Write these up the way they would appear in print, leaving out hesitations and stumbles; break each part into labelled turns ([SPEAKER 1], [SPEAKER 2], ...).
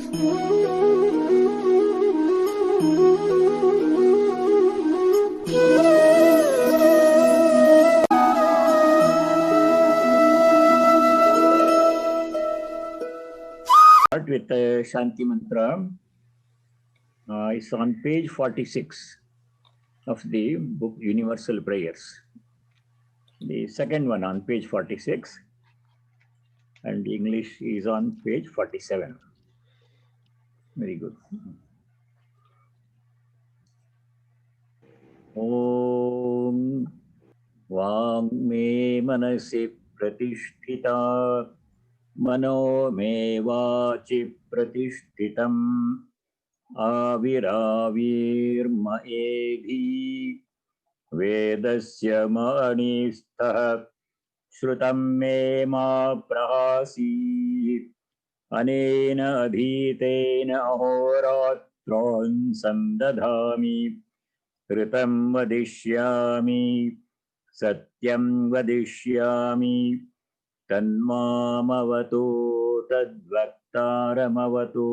[SPEAKER 1] Start with Shanti Mantra. It's on page 46 of the book Universal Prayers. The second one on page 46, and the English is on page 47. Very good. Om Vang me manasi pratisthita mano me vachi pratishthitam aviravir maedhi vedasya manistah shrutam me ma prahasi anena adhitena ahoratron sandadhami Kritam vadishyami satyam vadishyami tanmamavatu tadvaktaramavatu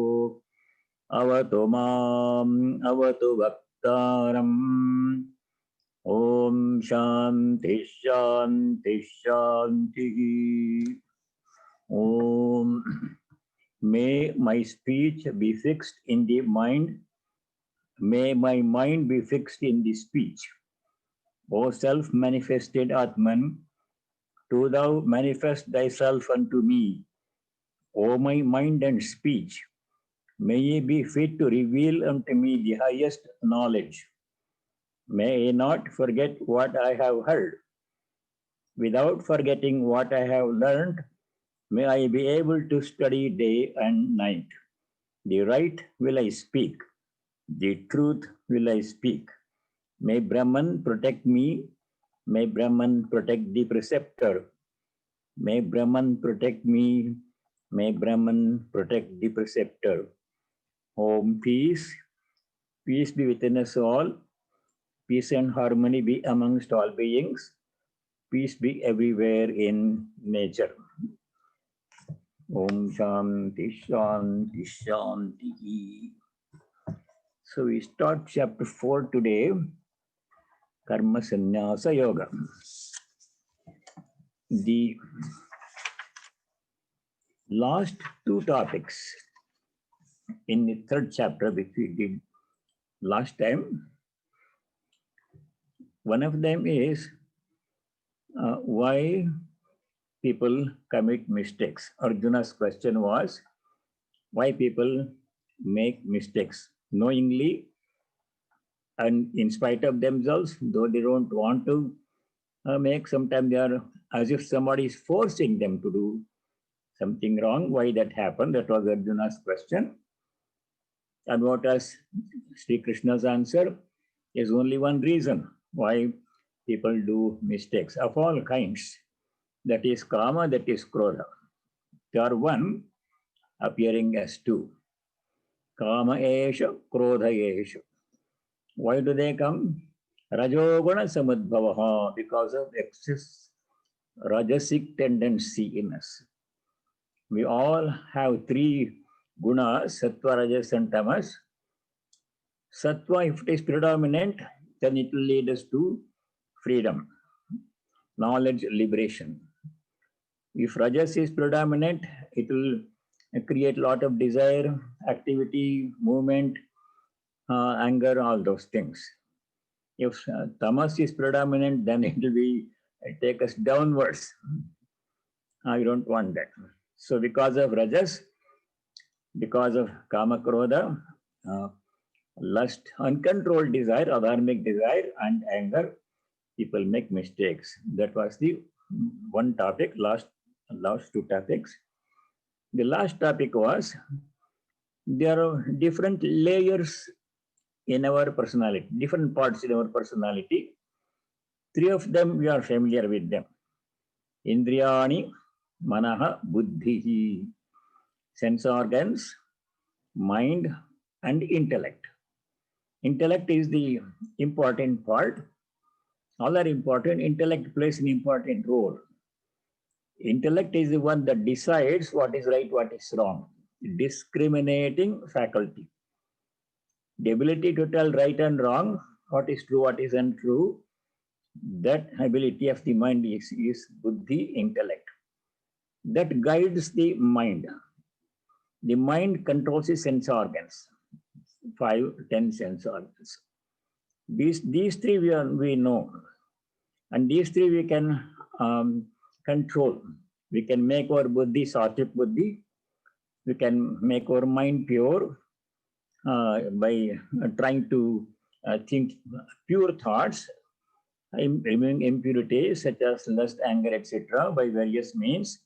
[SPEAKER 1] avatu mam avatu vaktaram Om Shanti Shanti Shanti Om. May my speech be fixed in the mind. May my mind be fixed in the speech. O self-manifested Atman, do thou manifest thyself unto me. O my mind and speech, may ye be fit to reveal unto me the highest knowledge. May I not forget what I have heard. Without forgetting what I have learned, may I be able to study day and night. The right will I speak. The truth will I speak. May Brahman protect me. May Brahman protect the preceptor. May Brahman protect me. May Brahman protect the preceptor. Om peace. Peace be within us all. Peace and harmony be amongst all beings. Peace be everywhere in nature. Om Shanti Shanti Shanti. So we start chapter 4 today, Karma Sannyasa Yoga. The last two topics in the third chapter, which we did last time, one of them is why people commit mistakes. Arjuna's question was why people make mistakes knowingly and in spite of themselves, though they don't want to make. Sometimes they are as if somebody is forcing them to do something wrong. Why that happened? That was Arjuna's question. And what was Sri Krishna's answer? Is only one reason why people do mistakes of all kinds. That is kama, that is krodha. They are one appearing as two. Kama esha, krodha esha. Why do they come? Rajoguna samadbhavaha, because of excess rajasic tendency in us. We all have three gunas, sattva, rajas, and tamas. Sattva, if it is predominant, then it will lead us to freedom, knowledge, liberation. If rajas is predominant, it will create a lot of desire, activity, movement, anger, all those things. If tamas is predominant, then it will be take us downwards. I don't want that. So because of rajas, because of kama krodha, lust, uncontrolled desire, adharmic desire, and anger, people make mistakes. That was the one topic, last two topics. The last topic was there are different layers in our personality, different parts in our personality. Three of them we are familiar with them. Indriyani, manaha, buddhi, sense organs, mind, and intellect. Intellect is the important part. All are important. Intellect plays an important role. Intellect is the one that decides what is right, what is wrong. discriminating faculty. The ability to tell right and wrong, what is true, what is untrue, that ability of the mind is buddhi, intellect. That guides the mind. The mind controls the sense organs, 5, 10 sense organs. These three we know, and these three we can control. We can make our buddhi sattvic buddhi. We can make our mind pure by trying to think pure thoughts, removing impurities such as lust, anger, etc. by various means,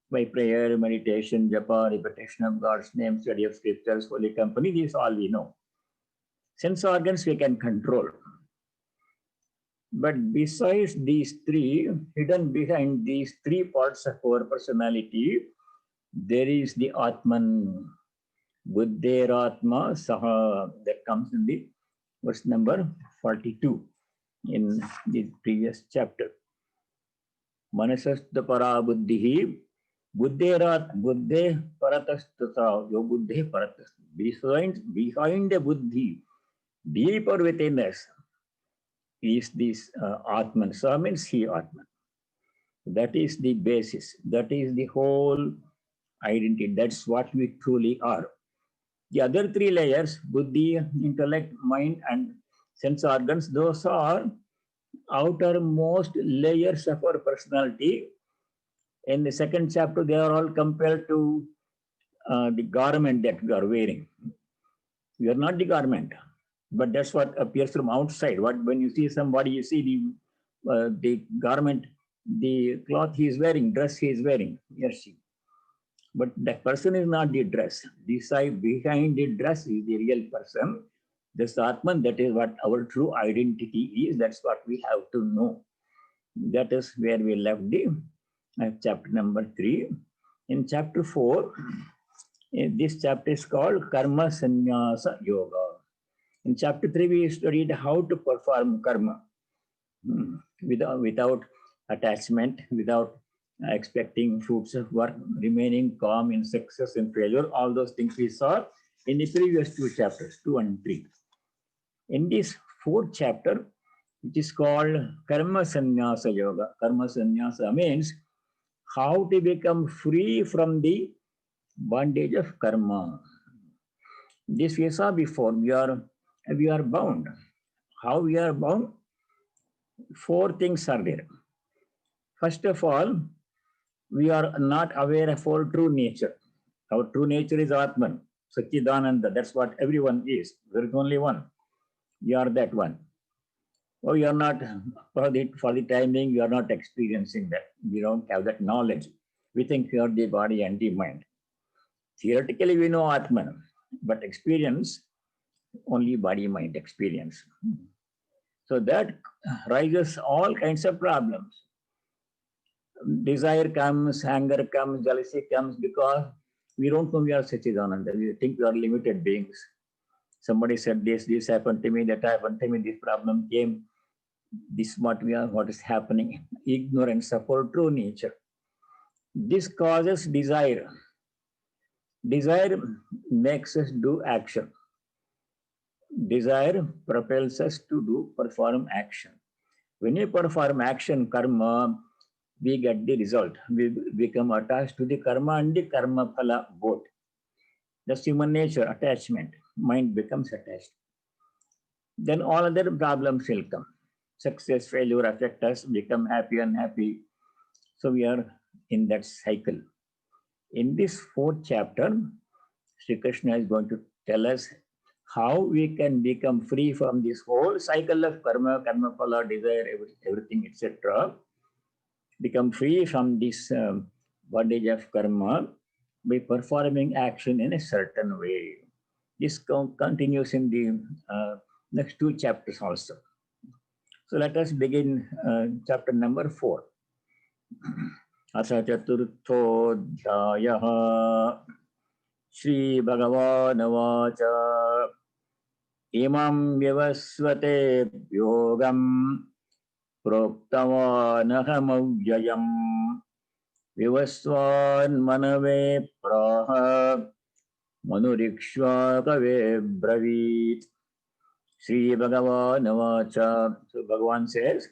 [SPEAKER 1] by prayer, meditation, japa, repetition of God's name, study of scriptures, holy company. These all we know. Sense organs we can control. But besides these three, hidden behind these three parts of our personality, there is the Atman, Buddheratma Saha, that comes in the verse number 42 in the previous chapter. Manasastha para buddhihi, Buddherat, Buddhe paratastha, yo Buddhe paratastha. Behind the buddhi, deeper within us, is this Atman. Sa means he Atman. That is the basis. That is the whole identity. That's what we truly are. The other three layers, buddhi, intellect, mind, and sense organs, those are outermost layers of our personality. In the second chapter, they are all compared to the garment that we are wearing. We are not the garment, but that's what appears from outside. When you see somebody, you see the garment, the cloth he is wearing, dress he is wearing, he or she. But that person is not the dress. Behind the dress is the real person. This Atman, that is what our true identity is. That's what we have to know. That is where we left the chapter number 3. In chapter 4, this chapter is called Karma Sannyasa Yoga. In chapter 3, we studied how to perform karma without attachment, without expecting fruits of work, remaining calm in success and failure. All those things we saw in the previous 2 chapters, 2 and 3. In this 4th chapter, which is called Karma Sannyasa Yoga. Karma Sannyasa means how to become free from the bondage of karma. This we saw before. We are bound. How we are bound? 4 things are there. First of all, we are not aware of our true nature. Our true nature is Atman, Satchidananda. That's what everyone is. There is only one. We are that one. Oh, you are not, for the time being, you are not experiencing that. We don't have that knowledge. We think we are the body and the mind. Theoretically, we know Atman, but experience, only body-mind experience. So that raises all kinds of problems. Desire comes, anger comes, jealousy comes, because we don't know we are Satchidananda. We think we are limited beings. Somebody said this happened to me, that happened to me, this problem came. This is what we are, what is happening. Ignorance of our true nature. This causes desire. Desire makes us do action. Desire propels us to perform action. When you perform action, karma, we get the result. We become attached to the karma and the karma phala both. That's human nature, attachment. Mind becomes attached. Then all other problems will come. Success, failure affect us, become happy, unhappy. So we are in that cycle. In this 4th chapter, Sri Krishna is going to tell us how we can become free from this whole cycle of karma, karma phala, desire, everything, etc. Become free from this bondage of karma by performing action in a certain way. This continues in the next 2 chapters also. So let us begin chapter number 4. Asa chaturthodhyayah Shri Bhagavan vacha imam vyavasvate yogam proktavanaham avyayam vivasvan manave praha Manurikshvakave bravit. Sri Bhagavan Vacha. So Bhagavan says,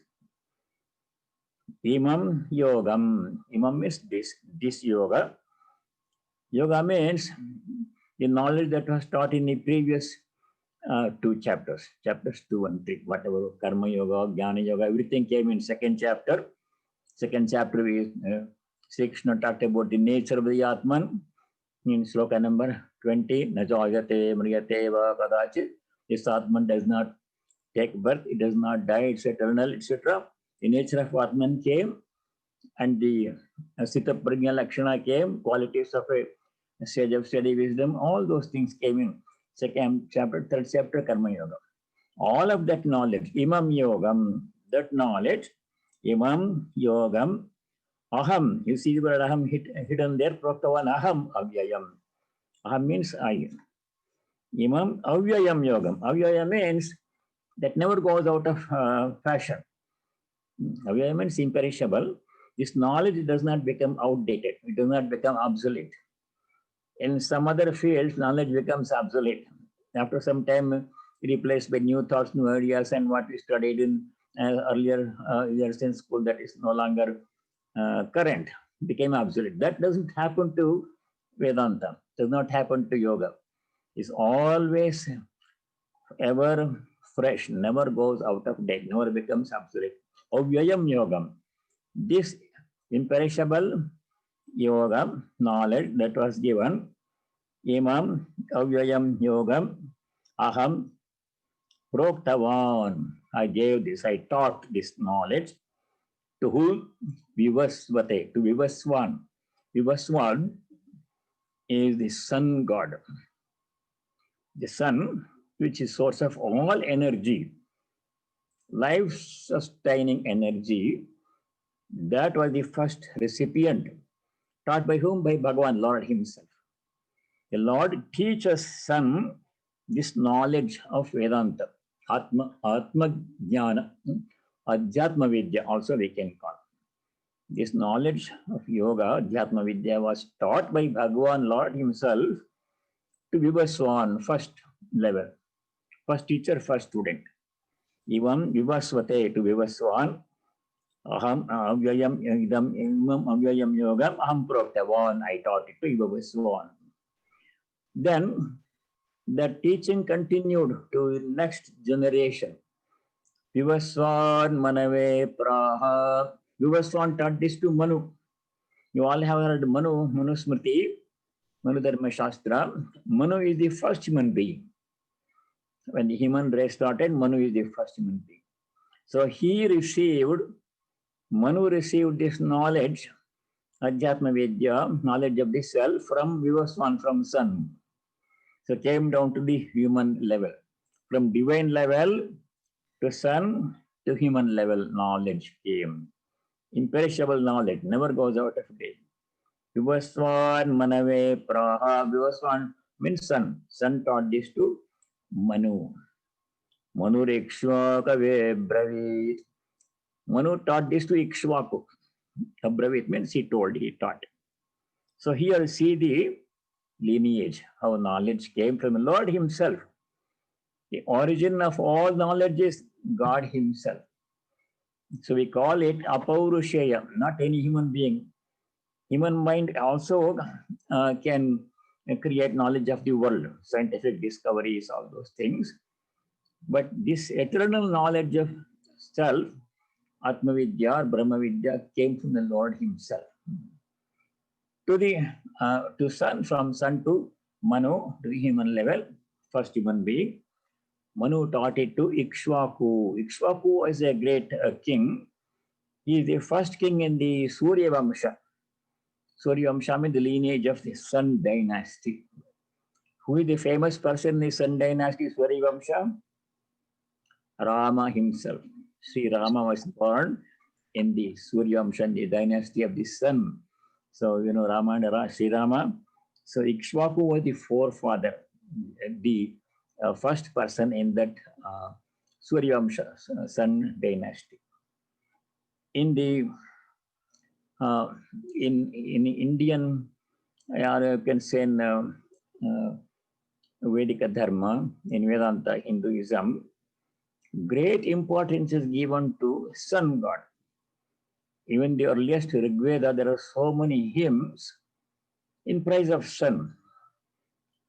[SPEAKER 1] Imam Yogam. Imam means this yoga. Yoga means the knowledge that was taught in the previous two chapters, chapters 2 and 3, whatever, Karma Yoga, Jnana Yoga, everything came in second chapter. Second chapter is Sri Krishna talked about the nature of the Atman in sloka number 20. Najayate mriyate va kadachit. This Atman does not take birth, it does not die, it's eternal, etc. The nature of Atman came, and the Sita Prajna Lakshana came, qualities of a sage of steady wisdom, all those things came in second chapter, third chapter, Karma Yoga. All of that knowledge, Imam Yogam, that knowledge, Imam Yogam, Aham, you see the word Aham hidden there, Proktavan Aham Avyayam. Aham means I. Imam Avyayam Yogam. Avyayam means that never goes out of fashion. Avyayam means imperishable. This knowledge does not become outdated. It does not become obsolete. In some other fields, knowledge becomes obsolete. After some time, replaced by new thoughts, new ideas, and what we studied in earlier years in school that is no longer current, became obsolete. That doesn't happen to Vedanta. Does not happen to yoga. It's always ever fresh, never goes out of date, never becomes obsolete. Avyayam yogam. This imperishable yoga knowledge that was given, Imam Avyayam Yogam Aham Proktavan. I gave this, I taught this knowledge to whom? Vivasvate, to Vivaswan. Vivaswan is the sun god. The sun, which is source of all energy, life-sustaining energy, that was the first recipient. Taught by whom? By Bhagavan, Lord himself. The Lord teaches sun this knowledge of Vedanta, Atma Jnana, Adhyatma Vidya, also we can call. This knowledge of yoga, Adhyatma Vidya, was taught by Bhagavan, Lord himself, to Vivaswan, first level, first teacher, first student. Evam Vivasvate, to Vivaswan, Aham Avyayam Idam Imam Avyayam Yogam Aham Proktavan, I taught it to Vivaswan. Then the teaching continued to the next generation. Vivaswan Manave Praha. Vivaswan taught this to Manu. You all have heard Manu, Manusmriti, Manu Dharma Shastra. Manu is the first human being. When the human race started, Manu is the first human being. So Manu received this knowledge, Adhyatma Vidya, knowledge of the self from Vivaswan, from sun. So came down to the human level. From divine level to sun to human level, knowledge came. Imperishable knowledge, never goes out of date. Vivaswan Manave Praha. Vivaswan means sun. Sun taught this to Manu. Manu Ikshvakave Bravit. Manu taught this to Ikshvaku. Abravit means he told, he taught. So here see the lineage, how knowledge came from the Lord himself. The origin of all knowledge is God himself. So we call it Apaurusheya, not any human being. Human mind also can create knowledge of the world, scientific discoveries, all those things. But this eternal knowledge of self, Atmavidya or Brahmavidya, came from the Lord himself. To sun, from sun to Manu, to the human level, first human being. Manu taught it to Ikshvaku. Ikshvaku is a great king. He is the first king in the Surya Vamsha. Surya Vamsha means the lineage of the Sun dynasty. Who is the famous person in the Sun dynasty, Surya Vamsha? Rama himself. Sri Rama was born in the Surya Vamsha, the dynasty of the sun. So, you know, Rama and Sri Rama. So, Ikshvaku was the forefather, the first person in that Surya Vamsha, sun dynasty. In the in Indian, or you can say in Vedika Dharma, in Vedanta, Hinduism, great importance is given to sun god. Even the earliest Rig Veda, there are so many hymns in praise of sun.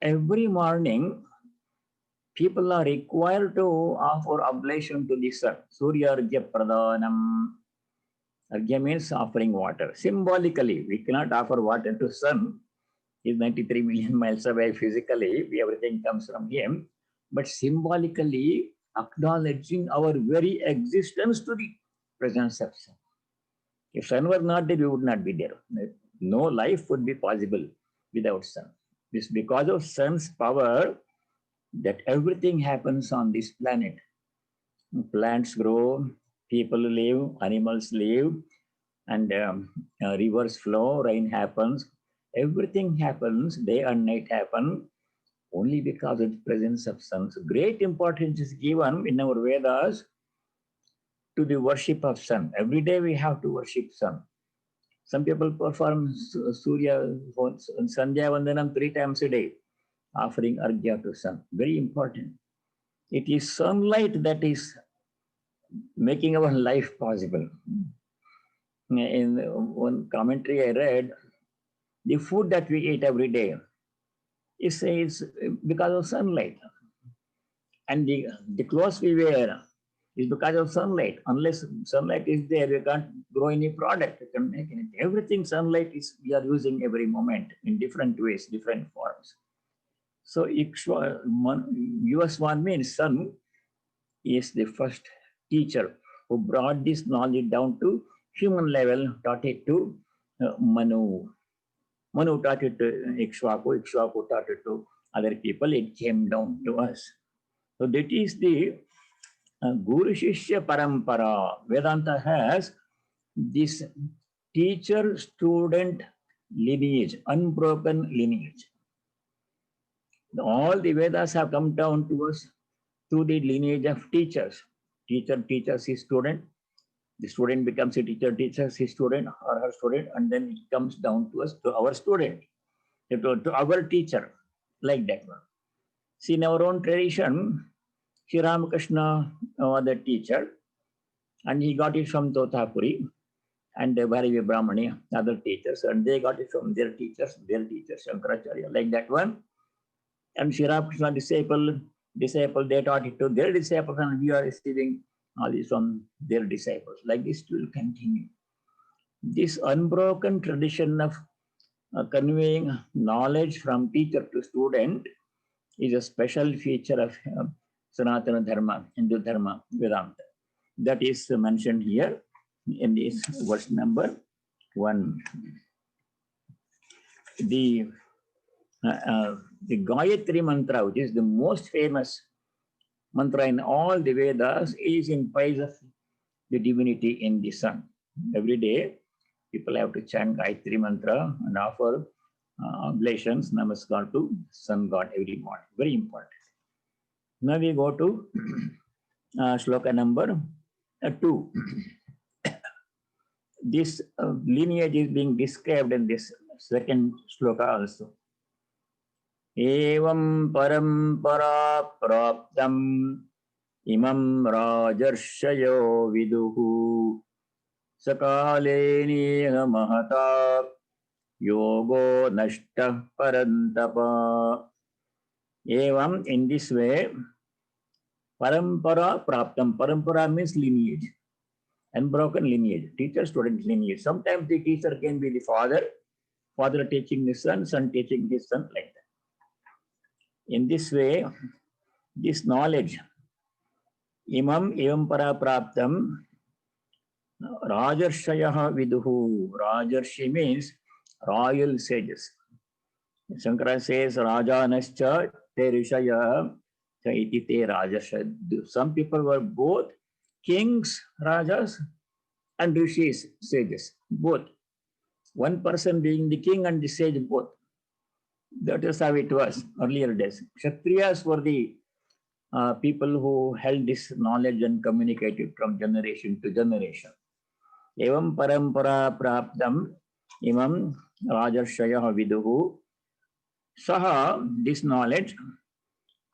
[SPEAKER 1] Every morning, people are required to offer oblation to the sun. Surya Argya Pradhanam. Argya means offering water. Symbolically, we cannot offer water to sun. He's 93 million miles away physically. Everything comes from him. But symbolically, acknowledging our very existence to the presence of sun. If sun were not there, we would not be there. No life would be possible without sun. This because of sun's power that everything happens on this planet. Plants grow, people live, animals live, and rivers flow, rain happens. Everything happens, day and night happen only because of the presence of sun. So great importance is given in our Vedas to the worship of sun. Every day we have to worship sun. Some people perform Surya Sandhya Vandanam 3 times a day, offering Argya to sun. Very important. It is sunlight that is making our life possible. In one commentary I read, the food that we eat every day is because of sunlight. And the clothes we wear is because of sunlight. Unless sunlight is there, we can't grow any product, we can't make anything. Everything sunlight is we are using every moment in different ways, different forms. So US1 means sun is the first teacher who brought this knowledge down to human level, taught it to Manu. Manu taught it to Ikshvaku, Ikshvaku taught it to other people, it came down to us. So that is the Guru Shishya Parampara. Vedanta has this teacher-student lineage, unbroken lineage. All the Vedas have come down to us through the lineage of teachers. Teacher teaches his student, the student becomes a teacher, teaches his student or her student, and then it comes down to us, to our student, to our teacher, like that one. See, in our own tradition, Sri Ramakrishna was the teacher, and he got it from Totapuri and Bharavi Brahmani, other teachers, and they got it from their teachers, Shankaracharya, like that one. And Sri Ramakrishna disciple, they taught it to their disciples, and we are receiving all this from their disciples. Like this will continue. This unbroken tradition of conveying knowledge from teacher to student is a special feature of Sanatana Dharma, Hindu Dharma, Vedanta. That is mentioned here in this verse number 1. The Gayatri mantra, which is the most famous mantra in all the Vedas, is in praise of the divinity in the sun. Every day, people have to chant Gayatri mantra and offer oblations, namaskar to sun god every morning. Very important. Now we go to shloka number 2. This lineage is being described in this second shloka also. Evam parampara praptam imam rajarshayo viduhu sakaleniha mahata yogo nashta parantapa. Evam, in this way, parampara praptam. Parampara means lineage, unbroken lineage, teacher-student lineage. Sometimes the teacher can be the father teaching the son teaching his son, like that. In this way, this knowledge, evam para praptam, rajarshayaha viduhu. Rajarshi means royal sages. Shankara says, rajanascha te rishaya cha iti te rajarsha. Some people were both kings, rajas, and rishis, sages, both. One person being the king and the sage both. That is how it was earlier days. Kshatriyas were the people who held this knowledge and communicated from generation to generation. Evam parampara praptam imam rajarshaya viduhu. Saha, this knowledge,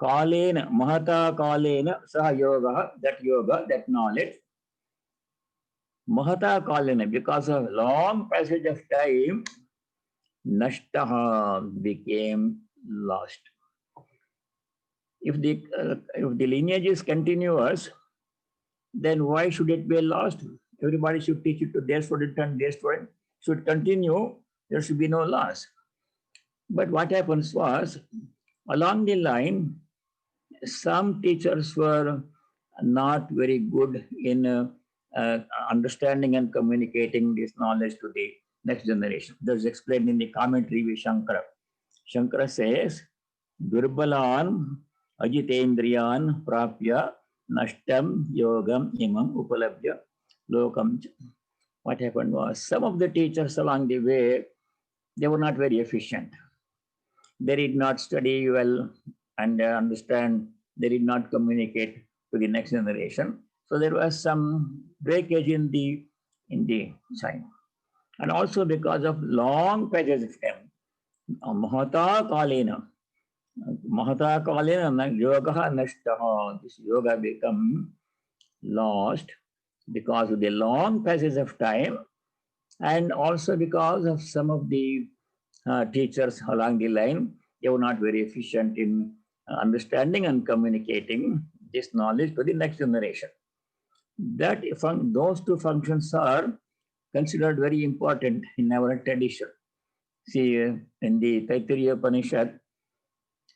[SPEAKER 1] Kalena, Mahata Kalena, Saha Yoga, that yoga, that knowledge. Mahata Kalena, because of long passage of time, Nashtaha became lost. If the lineage is continuous, then why should it be lost? Everybody should teach it to their student and their student should continue. There should be no loss. But what happens was, along the line, some teachers were not very good in understanding and communicating this knowledge to the next generation. That's explained in the commentary with Shankara. Shankara says, Durbalan Ajitendriyan Prapya Nashtam Yogam Imam Upalabhya Lokam. What happened was, some of the teachers along the way, they were not very efficient. They did not study well and understand. They did not communicate to the next generation. So there was some breakage in the sign. And also because of long passages of time, Mahata Kalena, yoga nashtaha. This yoga become lost because of the long passage of time, and also because of some of the teachers along the line, they were not very efficient in understanding and communicating this knowledge to the next generation. That those two functions are considered very important in our tradition. See, in the Taittiriya Upanishad,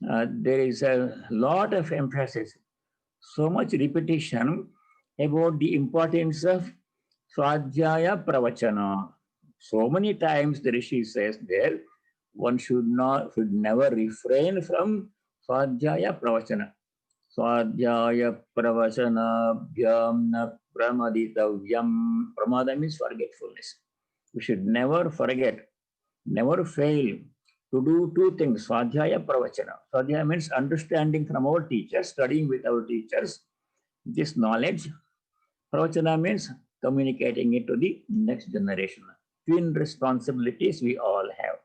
[SPEAKER 1] there is a lot of emphasis, so much repetition about the importance of Swadhyaya Pravachana. So many times the Rishi says there, one should never refrain from Swadhyaya Pravachana. Swadhyaya Pravachana Vyam Pramaditavyam. Pramada means forgetfulness. We should never forget, never fail to do two things, Swadhyaya Pravachana. Swadhyaya means understanding from our teachers, studying with our teachers this knowledge. Pravachana means communicating it to the next generation. Twin responsibilities we all have.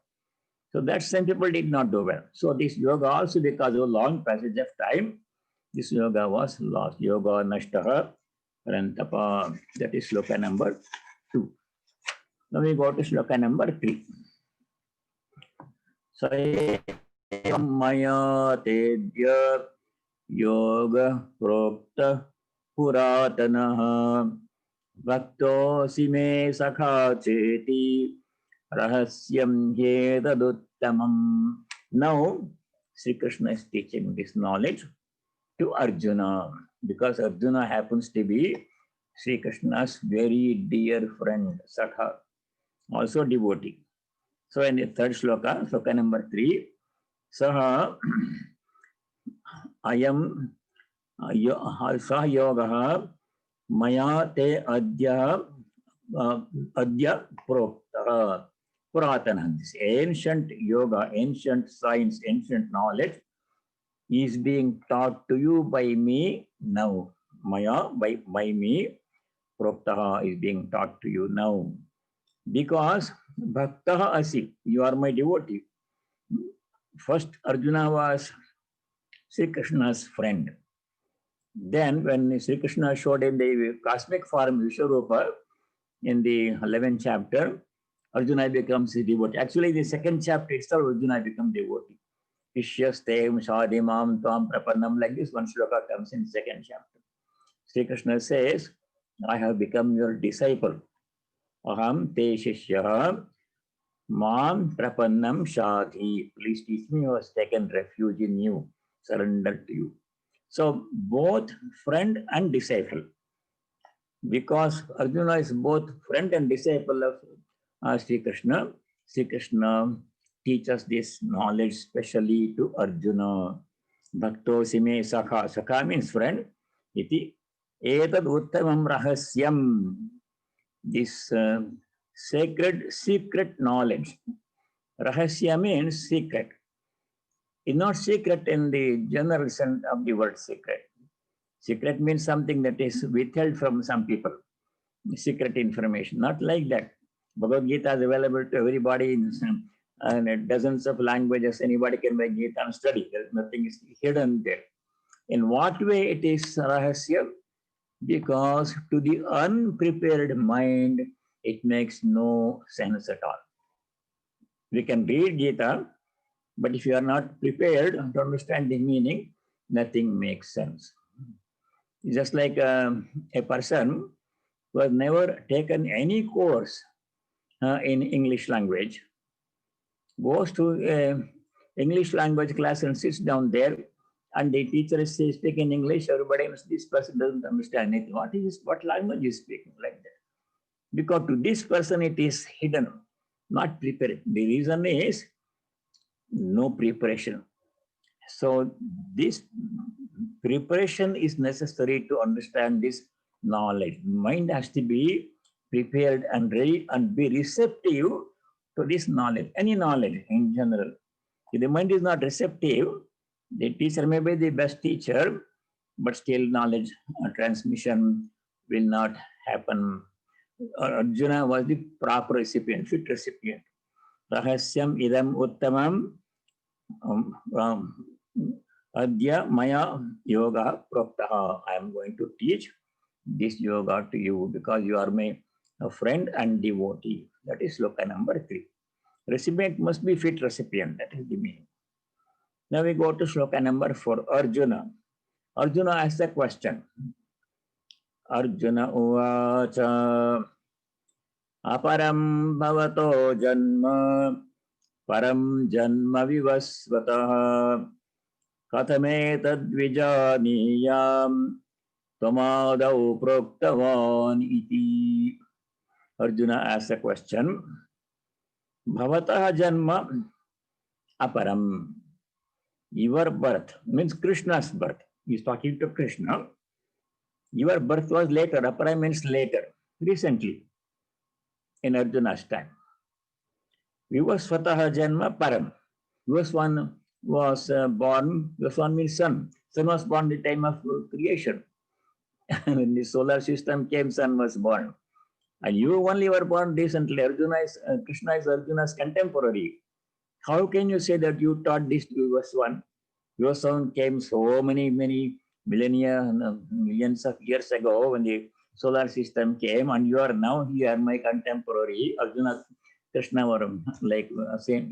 [SPEAKER 1] So that some people did not do well. So this yoga also, because of a long passage of time, this yoga was lost. Yoga nashtaha parantapa. That is sloka number 2. Now we go to sloka number 3. Maya tedya yoga prokta puratanaha bhaktosi me sakha cheti rahasyam yedaduttamam. Now Sri Krishna is teaching this knowledge to Arjuna, because Arjuna happens to be Sri Krishna's very dear friend, Sakha, also devotee. So in the third sloka, sloka number 3, Saha Ayam Sah Yogaha Maya Te Adya Prokta Puratana. This ancient yoga, ancient science, ancient knowledge is being taught to you by me now. Maya, by me, Proktaha is being taught to you now. Because Bhaktaha Asi, you are my devotee. First, Arjuna was Sri Krishna's friend. Then, when Sri Krishna showed him the cosmic form Vishwarupa in the 11th chapter, Arjuna becomes a devotee. Actually, the second chapter itself, Arjuna becomes devotee. Ishyastem Shadimam Tvam Prapannam, like this one shloka comes in second chapter. Sri Krishna says, I have become your disciple. Aham te shishya mam prapannam shadhi. Please teach me who has taken refuge in you, surrender to you. So both friend and disciple. Because Arjuna is both friend and disciple of Sri Krishna teaches this knowledge specially to Arjuna. Bhakto sime sakha. Sakha means friend. Iti etad uttamam rahasyam. This sacred, secret knowledge. Rahasya means secret. It's not secret in the general sense of the word secret. Secret means something that is withheld from some people. Secret information. Not like that. Bhagavad Gita is available to everybody in and dozens of languages. Anybody can make Gita and study. There is nothing is hidden there. In what way it is rahasya? Because to the unprepared mind, it makes no sense at all. We can read Gita, but if you are not prepared to understand the meaning, nothing makes sense. It's just like a person who has never taken any course in English language, goes to English language class and sits down there, and the teacher is speaking English. Everybody knows this person doesn't understand it. What language is speaking like that? Because to this person it is hidden, not prepared. The reason is no preparation. So this preparation is necessary to understand this knowledge. Mind has to be prepared and ready and be receptive to this knowledge, any knowledge in general. If the mind is not receptive, the teacher may be the best teacher, but still knowledge transmission will not happen. Arjuna was the proper recipient, fit recipient. Rahasyam idam uttamam adya maya yoga proktaha. I am going to teach this yoga to you because you are my friend and devotee. That is sloka number 3. Recipient must be fit recipient. That is the meaning. Now we go to sloka number 4. Arjuna. Arjuna asks a question. Arjuna uvacha aparam bhavato janma param janma vivasvataha katame tadvijaniyam tamadau proktavan iti. Arjuna asks a question. Bhavatah janma aparam. Your birth means Krishna's birth. He is talking to Krishna. Your birth was later. Aparam means later, recently, in Arjuna's time. Vivasvataha janma param. Vivasvan was born. Vivasvan means sun. Sun was born at the time of creation. When the solar system came, sun was born. And you only were born recently. Krishna is Arjuna's contemporary. How can you say that you taught this to Vivasvan? Vivasvan came so many millennia, millions of years ago when the solar system came, and you are now here, my contemporary. Arjuna, Krishna were like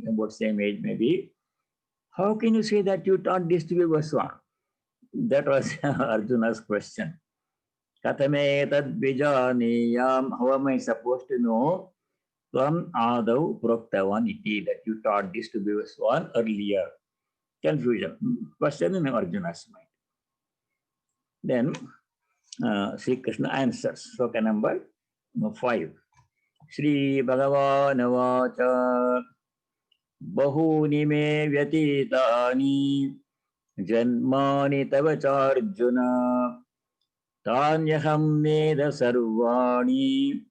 [SPEAKER 1] about same age maybe. How can you say that you taught this to Vivasvan? That was Arjuna's question. Katame tad vijaniyam. How am I supposed to know? Tvam adau proktavan iti, that you taught this to Vivasvan earlier. Confusion. Question in Arjuna's mind. Then Sri Krishna answers. Sloka number 5. Sri Bhagavan vacha bahuni me vyatitani janmani tava Arjuna tanyaham veda sarvani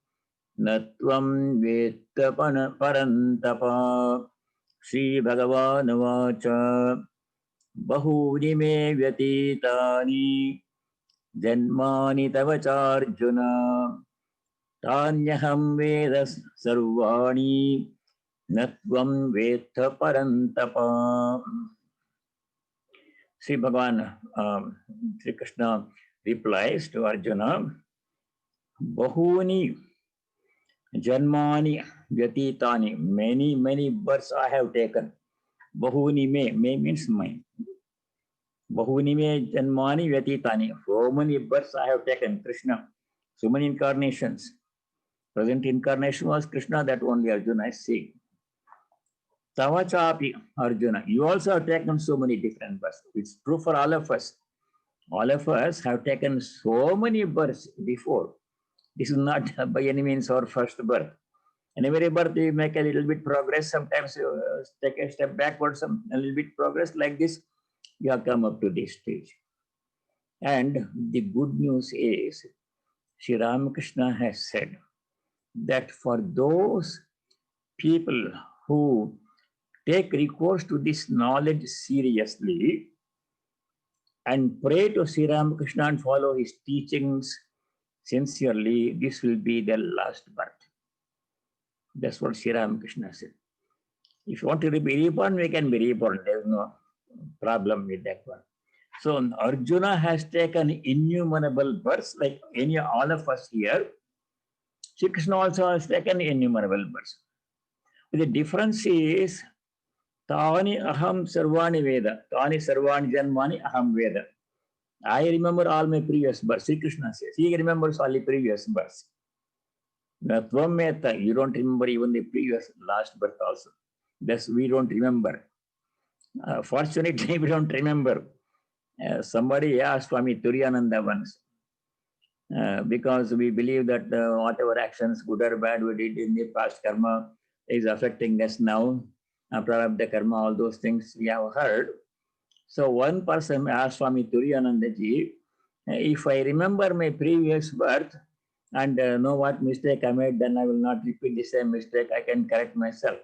[SPEAKER 1] natvam vetta parantapa. Sri Bhagavan vacha bahuni me vyatitani janmani tava Arjuna tanyaham veda sarvani natvam vetta parantapa. Sri Bhagavan, Sri Krishna replies to Arjuna, bahuni janmani vyatitani, many births I have taken. Bahuni me means mine. Bahuni me janmani vyatitani, so many births I have taken. Krishna, so many incarnations. Present incarnation was Krishna, that only Arjuna is seeing. Tavachapi Arjuna, you also have taken so many different births. It's true for all of us. All of us have taken so many births before. This is not by any means our first birth. And every birth we make a little bit progress. Sometimes you take a step backwards, a little bit progress. Like this, you have come up to this stage. And the good news is, Sri Ramakrishna has said that for those people who take recourse to this knowledge seriously and pray to Sri Ramakrishna and follow his teachings sincerely, this will be their last birth. That's what Sri Ramakrishna said. If you want to be reborn, we can be reborn. There's no problem with that one. So Arjuna has taken innumerable births, like any all of us here. Shri Krishna also has taken innumerable births. But the difference is Tani aham sarvani veda. Tani sarvani janmani aham veda. I remember all my previous births. Sri Krishna says. He remembers all the previous births. You don't remember even the previous last birth also. Thus, we don't remember. Fortunately, we don't remember. Somebody asked Swami Turiyananda once, because we believe that whatever actions, good or bad, we did in the past karma is affecting us now. Prarabdha karma, all those things we have heard. So one person asked Swami Turiyananda ji, if I remember my previous birth and know what mistake I made, then I will not repeat the same mistake. I can correct myself.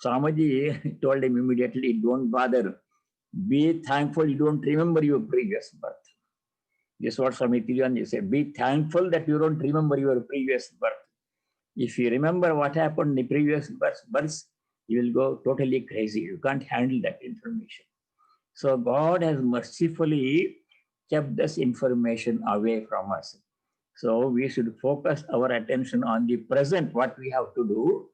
[SPEAKER 1] Swamiji told him immediately, don't bother. Be thankful you don't remember your previous birth. This is what Swami Tiriyananda said. Be thankful that you don't remember your previous birth. If you remember what happened in the previous births, you will go totally crazy. You can't handle that information. So God has mercifully kept this information away from us. So we should focus our attention on the present, what we have to do,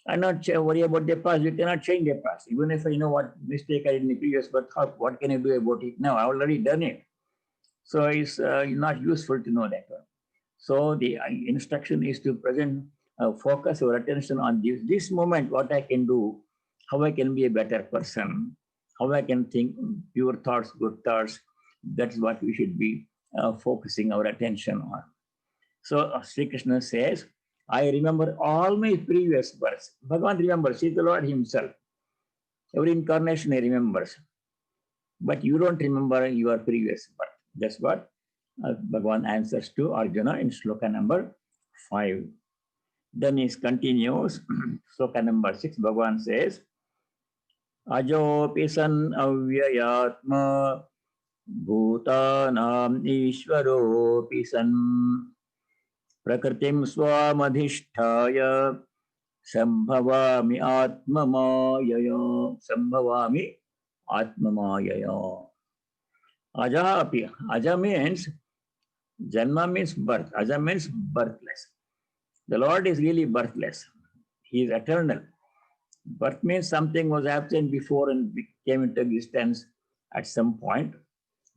[SPEAKER 1] and not worry about the past. You cannot change the past. Even if I know what mistake I did in the previous birth, what can I do about it now? I've already done it. So it's not useful to know that one. So the instruction is to focus our attention on this moment, what I can do, how I can be a better person, how I can think pure thoughts, good thoughts. That's what we should be focusing our attention on. So Sri Krishna says, I remember all my previous births. Bhagavan remembers, he is the Lord himself. Every incarnation he remembers. But you don't remember your previous birth. That's what Bhagavan answers to Arjuna in sloka number 5. Then he continues, sloka number 6, Bhagavan says, Ajopi san avyayatma bhutanam ishvaropi san prakritim swamadhisthaya sambhavami atmamayaya. Sambhavami atmamayaya. Aja api. Aja means, Janma means birth. Aja means birthless. The Lord is really birthless. He is eternal. Birth means something was absent before and came into existence at some point,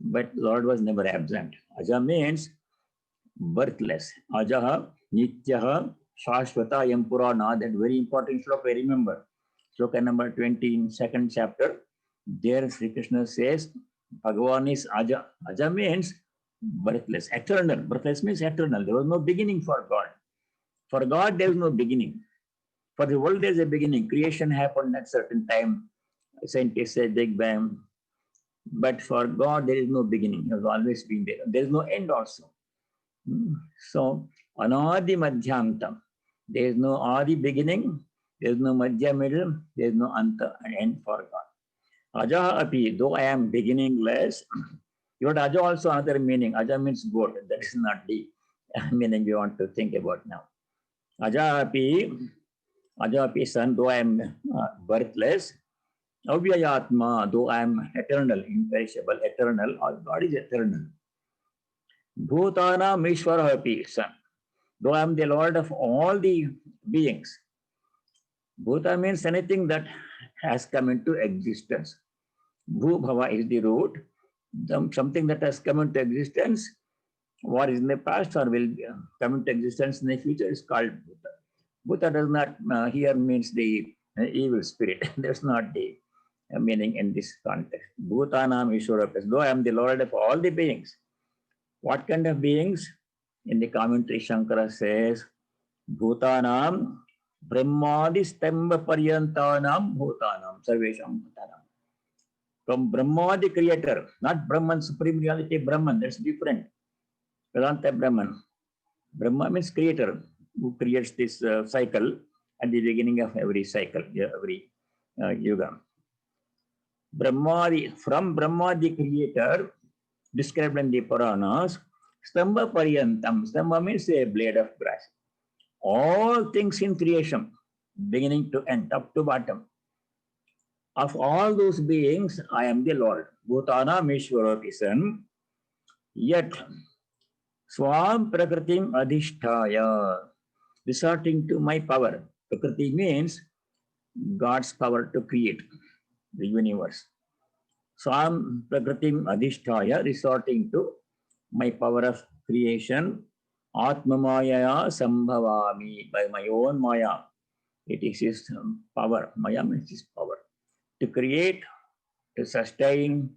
[SPEAKER 1] but Lord was never absent. Aja means birthless. Ajaha, Nityaha, Shashvata, Yampurana. That very important shloka I remember. Shloka number 20 in 2nd chapter. There Sri Krishna says, Bhagavan is Aja. Aja means birthless, eternal. Birthless means eternal. There was no beginning for God. For God, there is no beginning. For the world, there is a beginning. Creation happened at a certain time. Scientists say Big Bang. But for God, there is no beginning. He has always been there. There is no end also. So, Anadi Madhyantam. There is no Adi beginning. There is no Madhya middle. There is no Anta, an end for God. Aja api, though I am beginningless. But Aja also another meaning. Aja means goat. That is not the meaning we want to think about now. Aja api son, though I am birthless. Avyayatma, though I am eternal, imperishable, eternal. God is eternal. Bhutana Mishwara api son, though I am the Lord of all the beings. Bhuta means anything that has come into existence. Bhu bhava is the root. Something that has come into existence, what is in the past or will come into existence in the future, is called Bhuta. Bhuta does not here means the evil spirit. That's not the meaning in this context. Bhutanam Ishwarapas, though I am the Lord of all the beings. What kind of beings? In the commentary, Shankara says, Bhutanam Brahmadi Stamba Paryantanam Bhutanam Sarvesham Bhutanam. From Brahma, the creator, not Brahman, supreme reality, Brahman, that's different. Vedanta Brahman. Brahma means creator, who creates this cycle at the beginning of every cycle, every yuga. From Brahma, the creator, described in the Puranas, Stamba Paryantam. Stamba means a blade of grass. All things in creation, beginning to end, top to bottom. Of all those beings, I am the Lord. Bhutanam Ishvarapisan. Yet, Swam Prakritim Adhisthaya, resorting to my power. Prakriti means God's power to create the universe. Swam Prakritim Adhisthaya, resorting to my power of creation. Atmamaya Sambhavami, by my own Maya. It is his power. Maya means his power. To create, to sustain,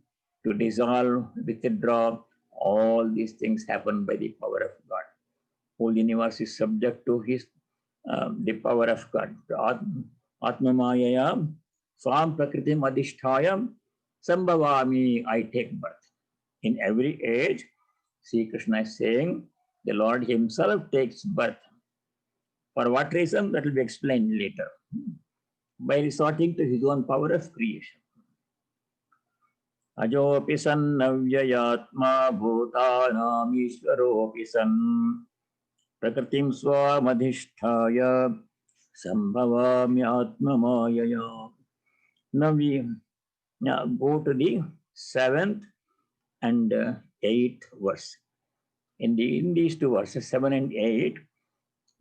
[SPEAKER 1] to dissolve, withdraw, all these things happen by the power of God. Whole universe is subject to his the power of God. Atmamayaya Swam Prakritim Adhisthaya Sambhavami, I take birth. In every age, Sri Krishna is saying, the Lord himself takes birth. For what reason? That will be explained later. By resorting to his own power of creation. Ajopi san navyayatma bhutanam ishvaropi san prakritim swamadhisthaya sambhavami atmamayaya. Now we go to the 7th and 8th verse. In these two verses, 7 and 8,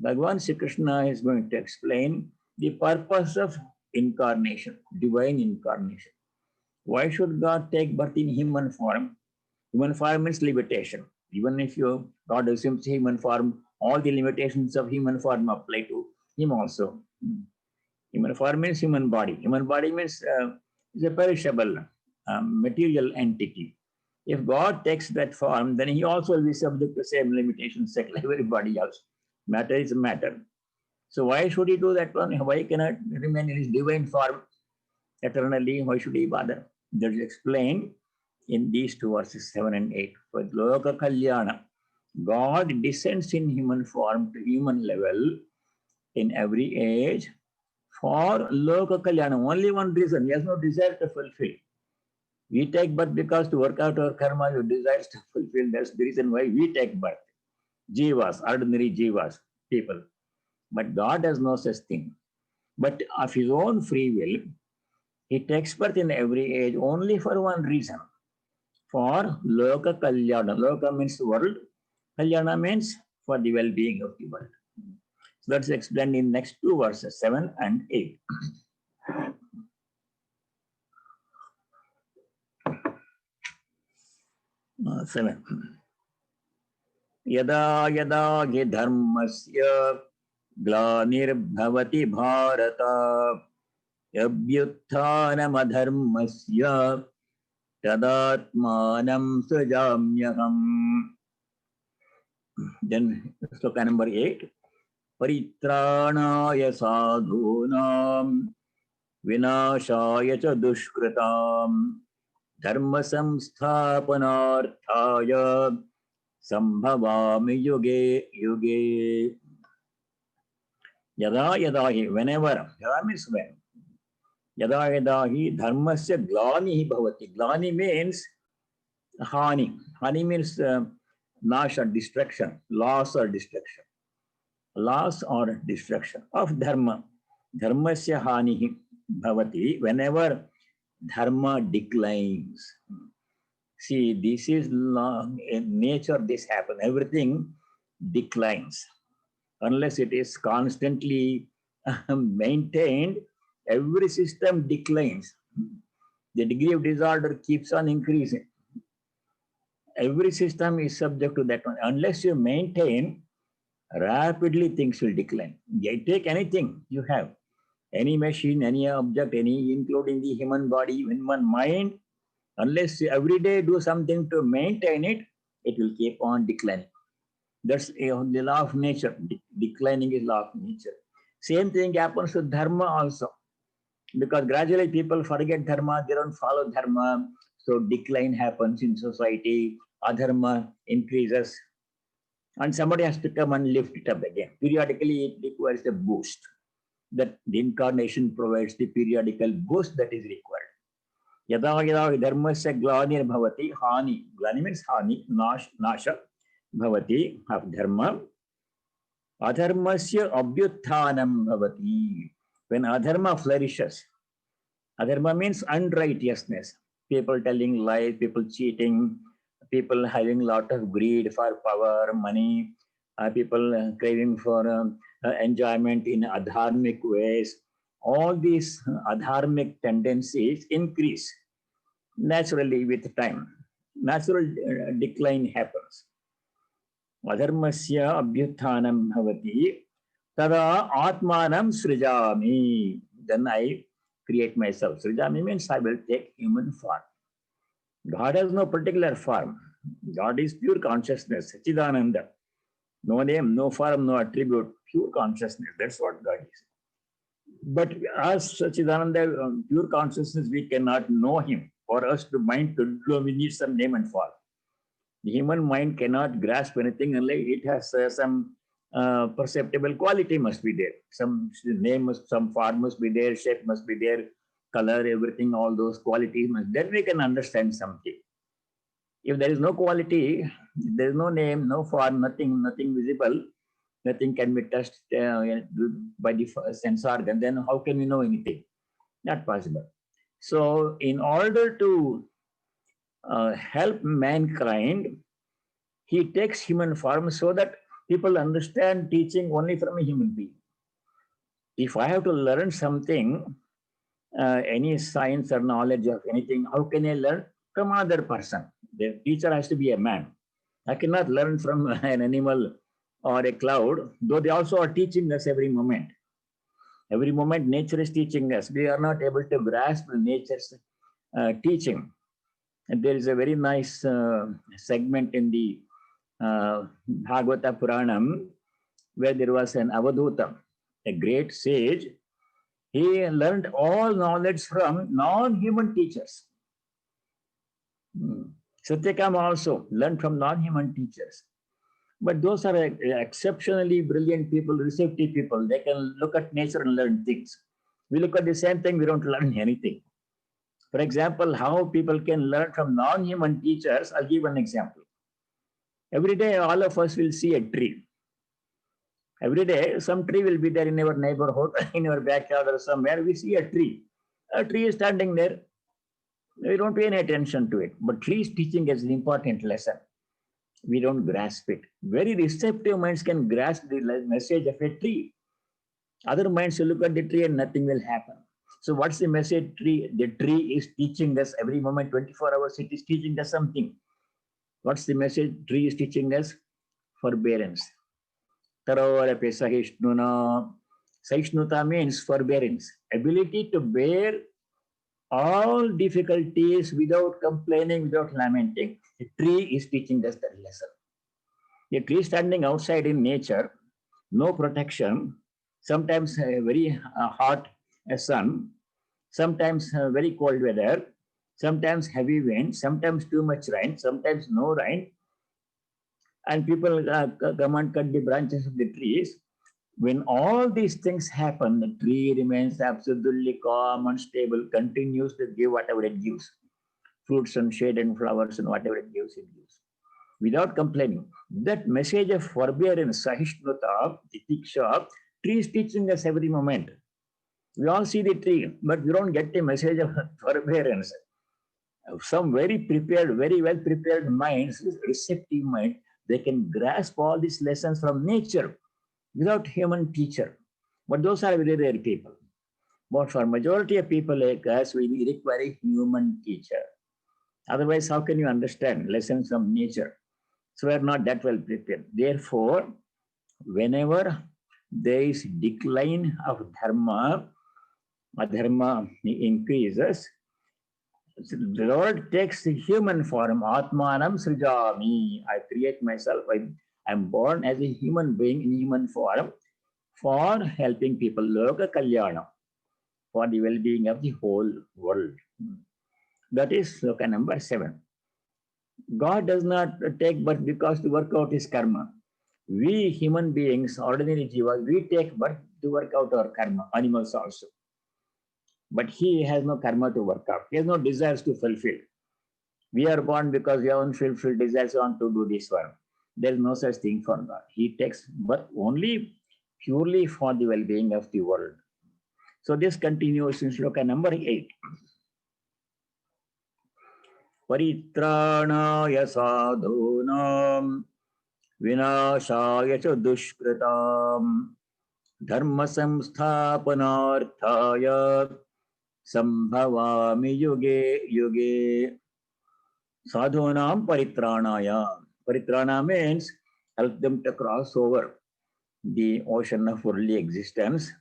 [SPEAKER 1] Bhagavan Sri Krishna is going to explain the purpose of incarnation, divine incarnation. Why should God take birth in human form? Human form means limitation. Even if God assumes human form, all the limitations of human form apply to him also. Human form means human body. Human body means is a perishable material entity. If God takes that form, then he also will be subject to the same limitations like everybody else. Matter is matter. So why should he do that one? Why cannot remain in his divine form eternally? Why should he bother? That is explained in these two verses 7 and 8. For Loka Kalyana, God descends in human form to human level in every age for Loka Kalyana. Only one reason, he has no desire to fulfill. We take birth because to work out our karma, your desires to fulfill. That's the reason why we take birth. Jivas, ordinary jivas, people. But God has no such thing. But of his own free will, he takes birth in every age only for one reason. For Loka Kalyana. Loka means world. Kalyana means for the well-being of the world. So that's explained in next two verses, 7 and 8. 7. Yada yada hi dharmasya glanirbhavati bharata yabhyutthanam adharmasya tadatmanam sujamyaham. Then sloka number 8. Paritranaya sadhunam vinashaya cha dushkritam dharma samsthapanarthaya sambhavami yuge yuge. Yada yada hi, whenever, yada means when. Yada yada hi dharmasya glani bhavati. Glani means hani. Hani means nash or destruction, loss or destruction. Loss or destruction of dharma. Dharmasya hani bhavati. Whenever dharma declines. See, this is in nature, this happens. Everything declines. Unless it is constantly maintained, every system declines. The degree of disorder keeps on increasing. Every system is subject to that one. Unless you maintain, rapidly things will decline. You take anything you have, any machine, any object, including the human body, human mind, unless you every day do something to maintain it, it will keep on declining. That's the law of nature. Declining is law of nature. Same thing happens to dharma also. Because gradually people forget dharma, they don't follow dharma, so decline happens in society, adharma increases, and somebody has to come and lift it up again. Periodically, it requires a boost. That the incarnation provides the periodical boost that is required. Yada yada dharmasya glanir bhavati hani. Glani means hani, nasha bhavati of dharma. Adharmasya abhyutthanam bhavati. When adharma flourishes, adharma means unrighteousness, people telling lies, people cheating, people having a lot of greed for power, money, people craving for enjoyment in adharmic ways. All these adharmic tendencies increase naturally with time. Natural decline happens. Adharmasya abhyuthanam bhavati tada atmanam srijami. Then I create myself. Srijami means I will take human form. God has no particular form. God is pure consciousness, Chidananda. No name, no form, no attribute, pure consciousness. That's what God is. But as Chidananda, pure consciousness, we cannot know him. For us to mind to know, we need some name and form. The human mind cannot grasp anything unless it has some perceptible quality must be there. Some name, some form must be there, shape must be there, color, everything, all those qualities must. Then we can understand something. If there is no quality, there is no name, no form, nothing visible, nothing can be touched by the sense organ, then how can we know anything? Not possible. So in order to help mankind, he takes human form so that people understand teaching only from a human being. If I have to learn something, any science or knowledge of anything, how can I learn from another person? The teacher has to be a man. I cannot learn from an animal or a cloud, though they also are teaching us every moment. Every moment, nature is teaching us. We are not able to grasp nature's teaching. And there is a very nice segment in the Bhagavata Puranam where there was an Avadhuta, a great sage. He learned all knowledge from non-human teachers. Satyakama also learned from non-human teachers. But those are exceptionally brilliant people, receptive people. They can look at nature and learn things. We look at the same thing, we don't learn anything. For example, how people can learn from non-human teachers, I'll give an example. Every day, all of us will see a tree. Every day, some tree will be there in our neighborhood, in our backyard or somewhere. We see a tree. A tree is standing there. We don't pay any attention to it. But tree is teaching us an important lesson. We don't grasp it. Very receptive minds can grasp the message of a tree. Other minds will look at the tree and nothing will happen. So what's the message tree? The tree is teaching us every moment, 24 hours, it is teaching us something. What's the message tree is teaching us? Forbearance. Saishnuta means forbearance, ability to bear all difficulties without complaining, without lamenting. The tree is teaching us that lesson. A tree standing outside in nature, no protection, sometimes very hot sun, sometimes very cold weather, sometimes heavy wind, sometimes too much rain, sometimes no rain, and people come and cut the branches of the trees. When all these things happen, the tree remains absolutely calm and stable, continues to give whatever it gives, fruits and shade and flowers and whatever it gives, without complaining. That message of forbearance, Sahishnuta, Titiksha, tree is teaching us every moment. We all see the tree, but we don't get the message of forbearance. Some very prepared, very well prepared minds, receptive mind, they can grasp all these lessons from nature without human teacher. But those are very rare people. But for majority of people like us, we require a human teacher. Otherwise, how can you understand lessons from nature? So we are not that well prepared. Therefore, whenever there is decline of dharma, adharma increases, the Lord takes the human form, Atmanam Srijami. I create myself. I'm born as a human being in human form for helping people, Loka Kalyana, for the well-being of the whole world. That is sloka number 7. God does not take birth because to work out his karma. We human beings, ordinary jivas, we take birth to work out our karma, animals also. But he has no karma to work out. He has no desires to fulfill. We are born because we have unfulfilled desires on to do this one. There is no such thing for God. He takes birth only purely for the well-being of the world. So this continues in shloka number 8. Paritrāṇāya sadhūnām vināṣāya ca duṣkritāṃ dharma samsthapanārthāya sambhavāmi yuge yuge. Sadhūnām paritrāṇāya. Paritrāṇa means help them to cross over the ocean of worldly existence.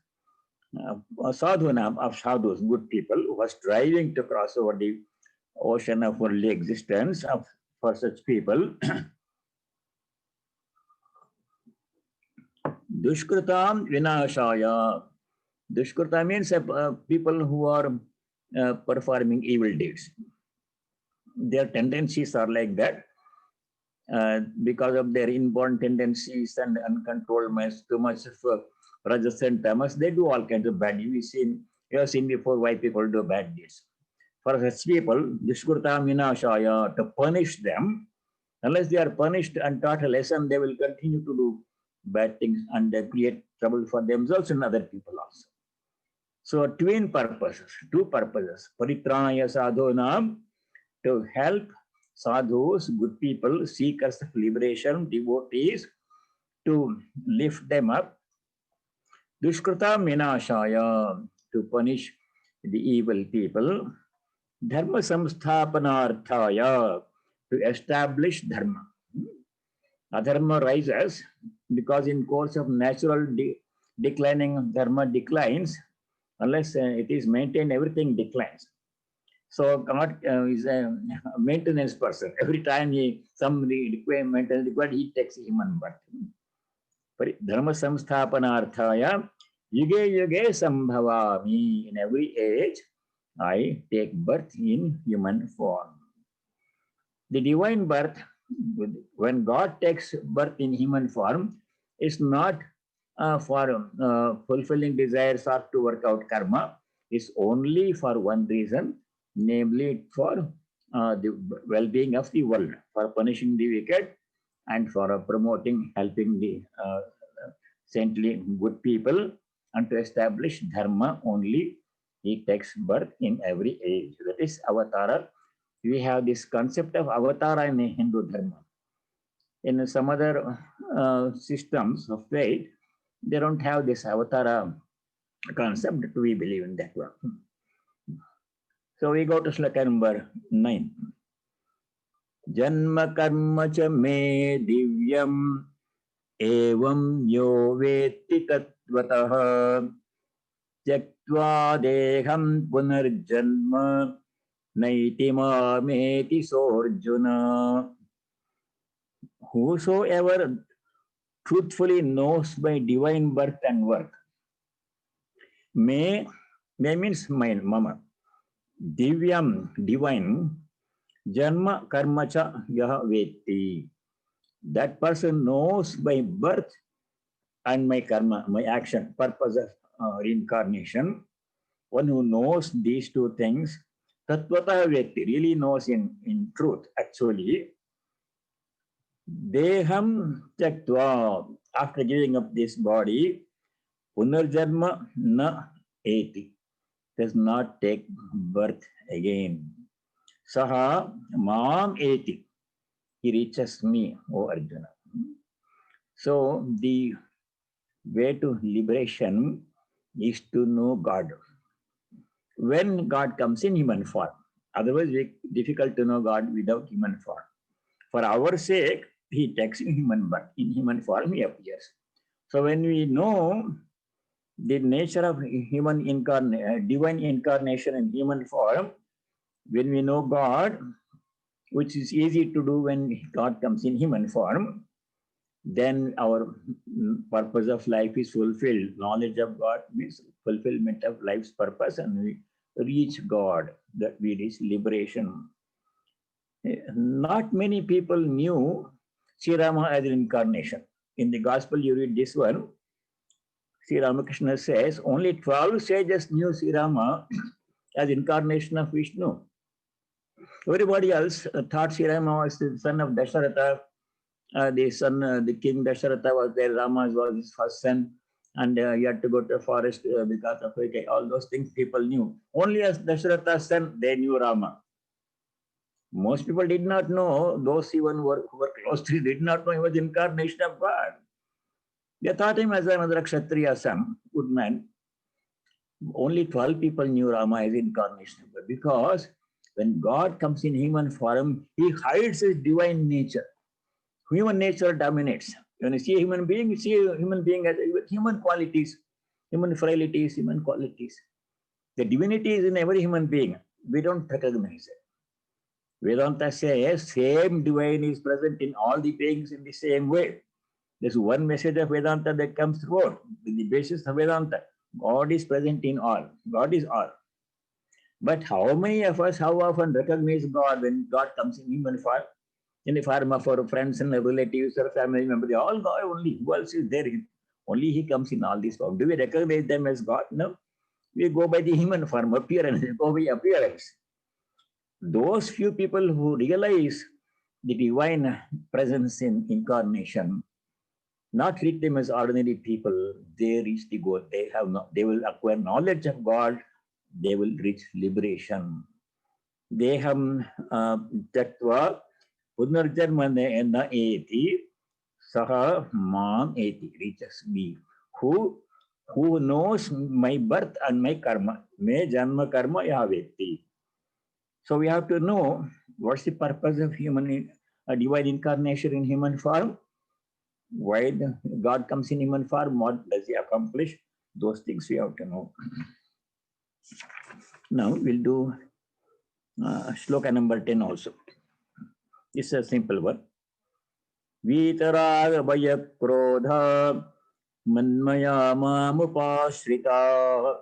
[SPEAKER 1] Sadhūnām, of sadhus, good people who are striving to cross over the ocean of worldly existence. For such people, dushkritam vinashaya. Dushkrita means people who are performing evil deeds. Their tendencies are like that. Because of their inborn tendencies and uncontrolled minds, too much of rajas and tamas, they do all kinds of bad deeds. You have seen before why people do bad deeds. For such people, dushkritam vinashaya, to punish them. Unless they are punished and taught a lesson, they will continue to do bad things and they create trouble for themselves and other people also. So two purposes. Paritrāṇaya sadhūnām, to help sadhus, good people, seekers of liberation, devotees, to lift them up. Dushkritam vināṣāya, to punish the evil people. Dharma samsthapanārthāya, to establish dharma. Adharma rises because in course of natural declining, dharma declines. Unless it is maintained, everything declines. So God is a maintenance person. Every time somebody maintenance required, he takes human birth. Dharma samsthapanārthāya yuge yuge sambhavami. In every age, I take birth in human form. The divine birth, when God takes birth in human form, is not for fulfilling desires or to work out karma. It's only for one reason, namely for the well-being of the world, for punishing the wicked and for promoting, helping the saintly good people, and to establish dharma only. He takes birth in every age. That is avatara. We have this concept of avatara in Hindu dharma. In some other systems of faith, they don't have this avatara concept, but we believe in that one. So we go to sloka number 9. Janma karma cha me divyam evam yo veti tatvatah tyaktva deham punarjanma naiti mameti sorjuna. Whosoever truthfully knows by divine birth and work, may means mine, mama. Divyam, divine, janma karma cha yaha veti. That person knows by birth and my karma, my action, purpose of reincarnation. One who knows these two things, tattvata veti, really knows in truth, actually. Deham tyaktva, after giving up this body, punarjanma na eti, does not take birth again. Saha mam eti, he reaches me, O Arjuna. So the way to liberation is to know God. When God comes in human form, otherwise it's difficult to know God without human form. For our sake, he takes in human birth. In human form, he appears. So when we know the nature of divine incarnation in human form, when we know God, which is easy to do when God comes in human form, then our purpose of life is fulfilled. Knowledge of God means fulfillment of life's purpose, and we reach God, that we reach liberation. Not many people knew Sri Rama as an incarnation. In the gospel, you read this one, Sri Ramakrishna says, only 12 sages knew Sri Rama as incarnation of Vishnu. Everybody else thought Sri Rama was the son of Dasharatha. The king Dasharatha was there, Rama was his first son. and you had to go to the forest because of it. All those things people knew. Only as Dasharatha's son, they knew Rama. Most people did not know, those even who were close to him did not know he was incarnation of God. They thought him as another Kshatriya son, good man. Only 12 people knew Rama as incarnation of God, because when God comes in human form, he hides his divine nature. Human nature dominates. When you see a human being, you see a human being as human qualities, human frailties, human qualities. The divinity is in every human being. We don't recognize it. Vedanta says same divine is present in all the beings in the same way. There's one message of Vedanta that comes throughout. The basis of Vedanta, God is present in all. God is all. But how many of us, how often recognize God when God comes in human form? In the form of our friends and relatives or family members, they all God only. Who else is there? Only He comes in all these forms. Do we recognize them as God? No. We go by the human form, appearance, go by appearance. Those few people who realize the divine presence in incarnation, not treat them as ordinary people, they reach the goal. They will acquire knowledge of God, they will reach liberation. Deham Tatva Punarjanmane na eti Saha Mam eti reaches me. Who knows my birth and my karma, me janma karma yaveti. So we have to know what's the purpose of divine incarnation in human form. Why God comes in human form? What does He accomplish? Those things we have to know. Now we'll do shloka number 10 also. It's a simple one. Vitaraga bhaya krodha manmaya mamupashrita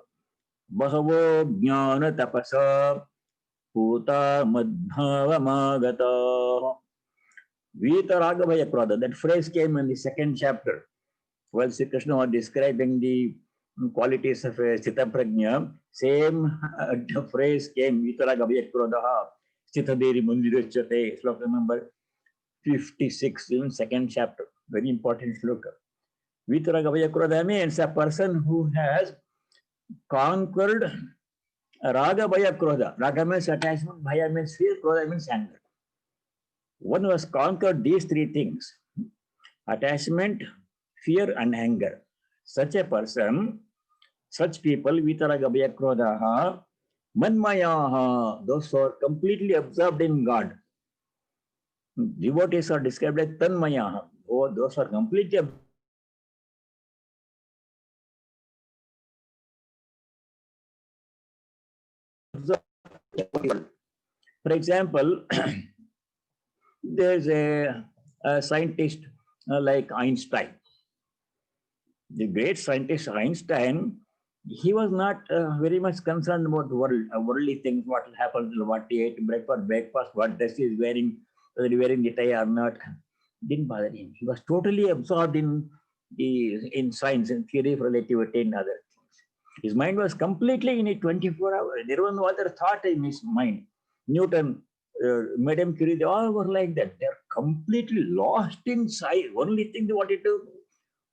[SPEAKER 1] bahavo jnana tapasa puta madbhava magata. Vitaraga bhaya krodha. That phrase came in the second chapter. While Sri Krishna was describing the qualities of a Sthita Prajna, same phrase came, Vitaraga bhaya krodha Sthitaderi mundirachyate, sloka number 56 in second chapter. Very important sloka. Vitaraga bhaya krodha means a person who has conquered raga bhaya krodha. Raga means attachment, bhaya means fear, krodha means anger. One who has conquered these three things, attachment, fear and anger. Such a person, such people, Vitaraga bhaya krodha manmayaha, those who are completely absorbed in God. Devotees are described as tanmayaha, those are completely absorbed. For example, there's a scientist like Einstein. The great scientist Einstein, he was not very much concerned about worldly things, what will happen, what he ate, breakfast, what dress he is wearing, whether he is wearing the tie or not. Didn't bother him. He was totally absorbed in science and theory of relativity and other things. His mind was completely in it 24 hours. There was no other thought in his mind. Newton, Madame Curie, they all were like that. They're completely lost in science. Only thing they wanted to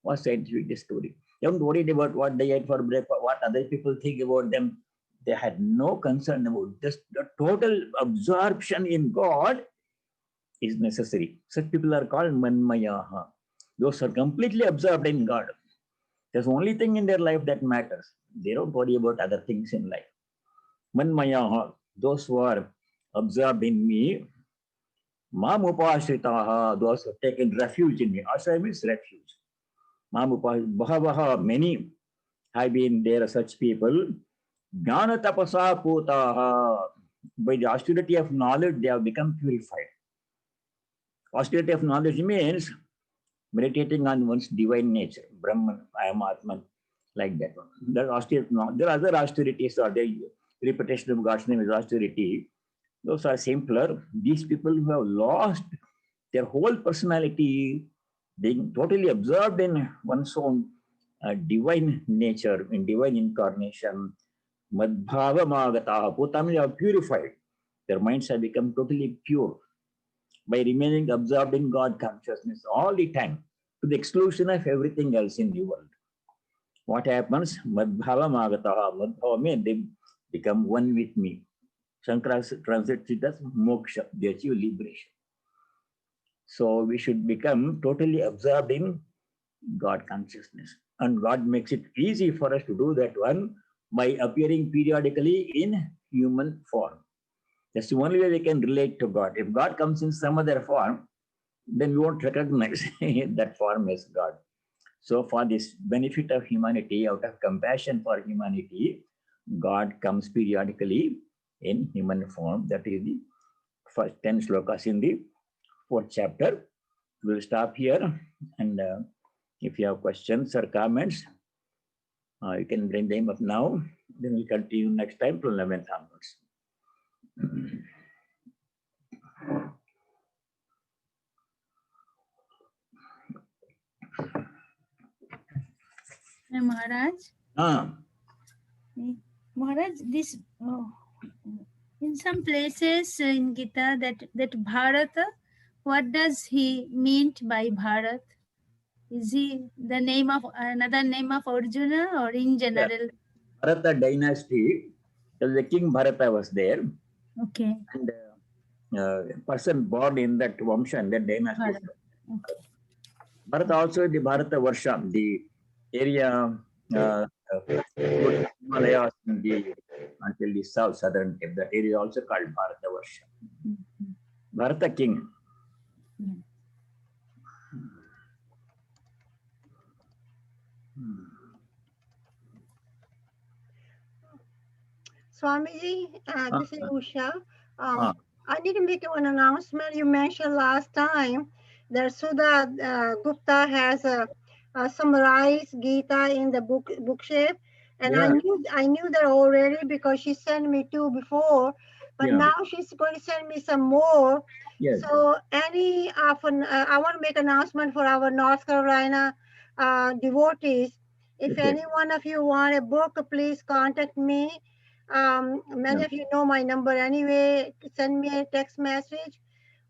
[SPEAKER 1] was scientific discovery. They weren't worried about what they ate for breakfast, what other people think about them. They had no concern about this. The total absorption in God is necessary. Such people are called manmayaha. Those are completely absorbed in God. There's only thing in their life that matters. They don't worry about other things in life. Manmayaha, those who are absorbed in me. Mamupashritaha, those who have taken refuge in me. Ashram means refuge. Bahavaha, many have been there, such people. Jnana tapasa putaha, by the austerity of knowledge, they have become purified. Austerity of knowledge means meditating on one's divine nature, Brahman, I am Atman, like that one. There are other austerities, or the repetition of God's name is austerity. Those are simpler. These people who have lost their whole personality, being totally absorbed in one's own divine nature, in divine incarnation, madbhava magataha, putamini are purified. Their minds have become totally pure by remaining absorbed in God consciousness all the time, to the exclusion of everything else in the world. what happens? Madbhava magataha. Madbhava means they become one with me. Shankara translates it as moksha. They achieve liberation. So we should become totally absorbed in God consciousness. And God makes it easy for us to do that one by appearing periodically in human form. That's the only way we can relate to God. If God comes in some other form, then we won't recognize that form as God. So for this benefit of humanity, out of compassion for humanity, God comes periodically in human form. That is the first 10 slokas in the 4th chapter. We'll stop here, and if you have questions or comments, you can bring them up now. Then we'll continue next time till 11th onwards.
[SPEAKER 2] Maharaj. Maharaj, this in some places in Gita that Bharata, what does he mean by Bharat? Is he the name of another name of Arjuna or in general?
[SPEAKER 1] Yeah. Bharata dynasty, the king Bharata was there.
[SPEAKER 2] Okay.
[SPEAKER 1] And person born in that Vamsha and that dynasty.
[SPEAKER 2] Okay.
[SPEAKER 1] Bharata also the Bharata Varsha, the area Himalayas until the southern tip. That area is also called Bharata Varsha. Bharata king.
[SPEAKER 3] Swamiji, this is Usha. I need to make an announcement. You mentioned last time that Sudha Gupta has summarized Gita in the bookshelf, and yeah. I knew that already because she sent me 2 before, but yeah. Now she's going to send me some more. Yes. So I want to make an announcement for our North Carolina devotees. If any one of you want a book, please contact me. Many of you know my number anyway. Send me a text message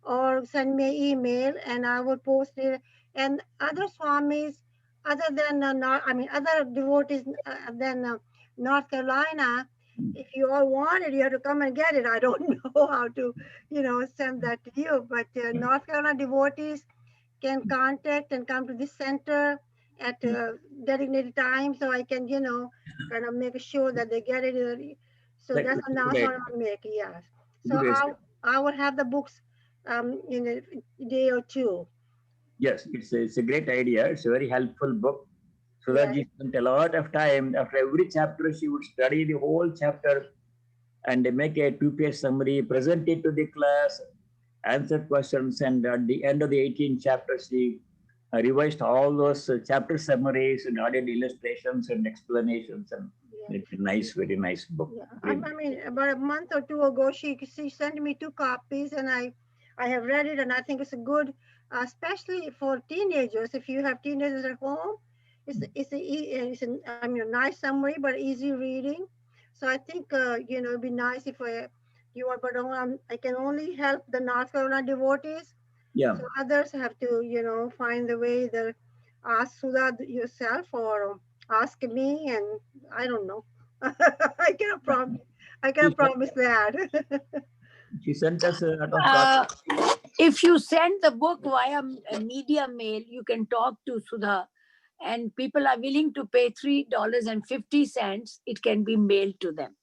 [SPEAKER 3] or send me an email and I will post it. And other swamis, other than other devotees than North Carolina, if you all want it, you have to come and get it. I don't know how to, send that to you. But North Carolina devotees can contact and come to this center at designated time, so I can, kind of make sure that they get it. So that's an announcement I'll make. Yes. So I will have the books in a day or 2.
[SPEAKER 1] Yes, it's a great idea. It's a very helpful book. Sudhaji spent a lot of time. After every chapter, she would study the whole chapter and make a 2-page summary, present it to the class, answer questions, and at the end of the 18th chapter, she revised all those chapter summaries and added illustrations and explanations, and it's a nice, very nice book.
[SPEAKER 3] Yeah. I mean, about a month or 2 ago, she sent me 2 copies, and I have read it, and I think it's a good, especially for teenagers. If you have teenagers at home, it's a nice summary, but easy reading. So I think it'd be nice if you are, but I can only help the North Carolina devotees.
[SPEAKER 1] Yeah.
[SPEAKER 3] So others have to find the way that ask Sudha yourself or ask me, and I don't know. I cannot promise that.
[SPEAKER 1] She sent us a lot of
[SPEAKER 4] if you send the book via media mail, you can talk to Sudha, and people are willing to pay $3.50. It can be mailed to them.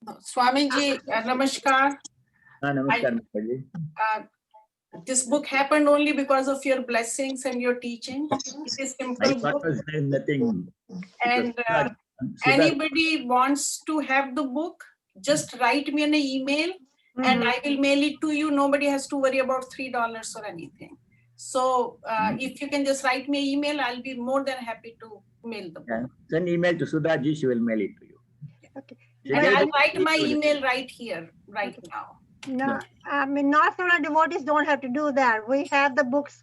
[SPEAKER 5] Swamiji, namaskar.
[SPEAKER 1] Namaskar.
[SPEAKER 5] This book happened only because of your blessings and your teaching. It is simple book.
[SPEAKER 1] Nothing.
[SPEAKER 5] And anybody wants to have the book, just write me an email and I will mail it to you. Nobody has to worry about $3 or anything. So if you can just write me an email, I'll be more than happy to mail the book.
[SPEAKER 1] Send email to Sudhaji, she will mail it to you.
[SPEAKER 3] Okay.
[SPEAKER 5] And I'll write my email right here, right now.
[SPEAKER 3] No, I mean, North Carolina devotees don't have to do that. We have the books.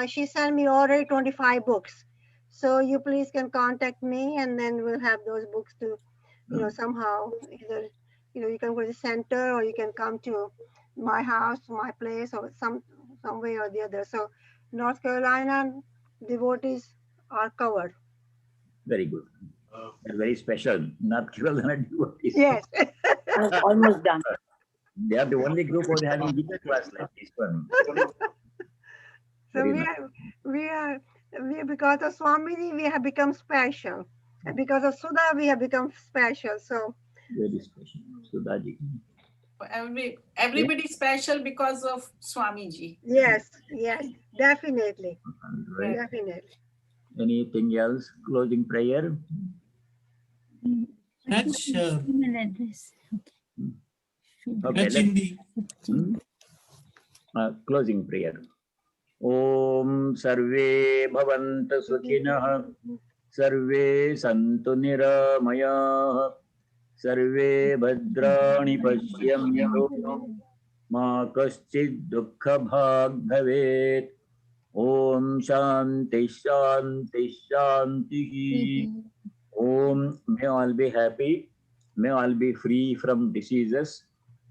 [SPEAKER 3] She sent me already 25 books. So you please can contact me and then we'll have those books to, somehow either, you can go to the center or you can come to my house, my place, or some way or the other. So North Carolina devotees are covered.
[SPEAKER 1] Very good. They're very special. Not Kiraldana devotees.
[SPEAKER 3] Yes.
[SPEAKER 4] I'm almost done.
[SPEAKER 1] They are the only group who are having Gita class like this one.
[SPEAKER 3] So
[SPEAKER 1] Very
[SPEAKER 3] we
[SPEAKER 1] nice.
[SPEAKER 3] are because of Swamiji we have become special, and because of Sudha we have become special. So
[SPEAKER 1] Very special. Sudhaji.
[SPEAKER 5] Everybody special because of Swamiji.
[SPEAKER 3] yes, definitely,
[SPEAKER 1] Right.
[SPEAKER 3] definitely.
[SPEAKER 1] Anything else? Closing prayer?
[SPEAKER 6] That's
[SPEAKER 2] Email address.
[SPEAKER 1] Okay,
[SPEAKER 6] that's in the
[SPEAKER 1] closing prayer. Om Sarve Bhavanta Sukhinah Sarve Santu Niramaya Sarve Bhadrani Pashyamyantu Ma Kaschid Dukkha Bhag Bhavet Om Shanti Shanti Shanti. Om, may all be happy, may all be free from diseases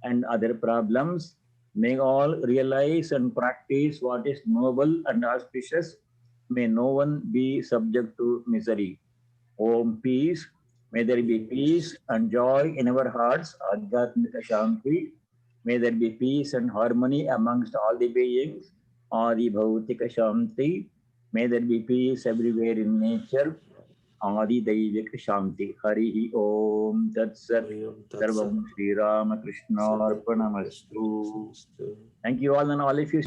[SPEAKER 1] and other problems. May all realize and practice what is noble and auspicious. May no one be subject to misery. Om, peace. May there be peace and joy in our hearts. Adhyatmika Shanti. May there be peace and harmony amongst all the beings. Adi Bhautika Shanti. May there be peace everywhere in nature. Adi Daivika Shanti. Harihi Om Tat Sat. Sarvam Sri Rama Krishna Arpanamastu. Thank you all, and all of you.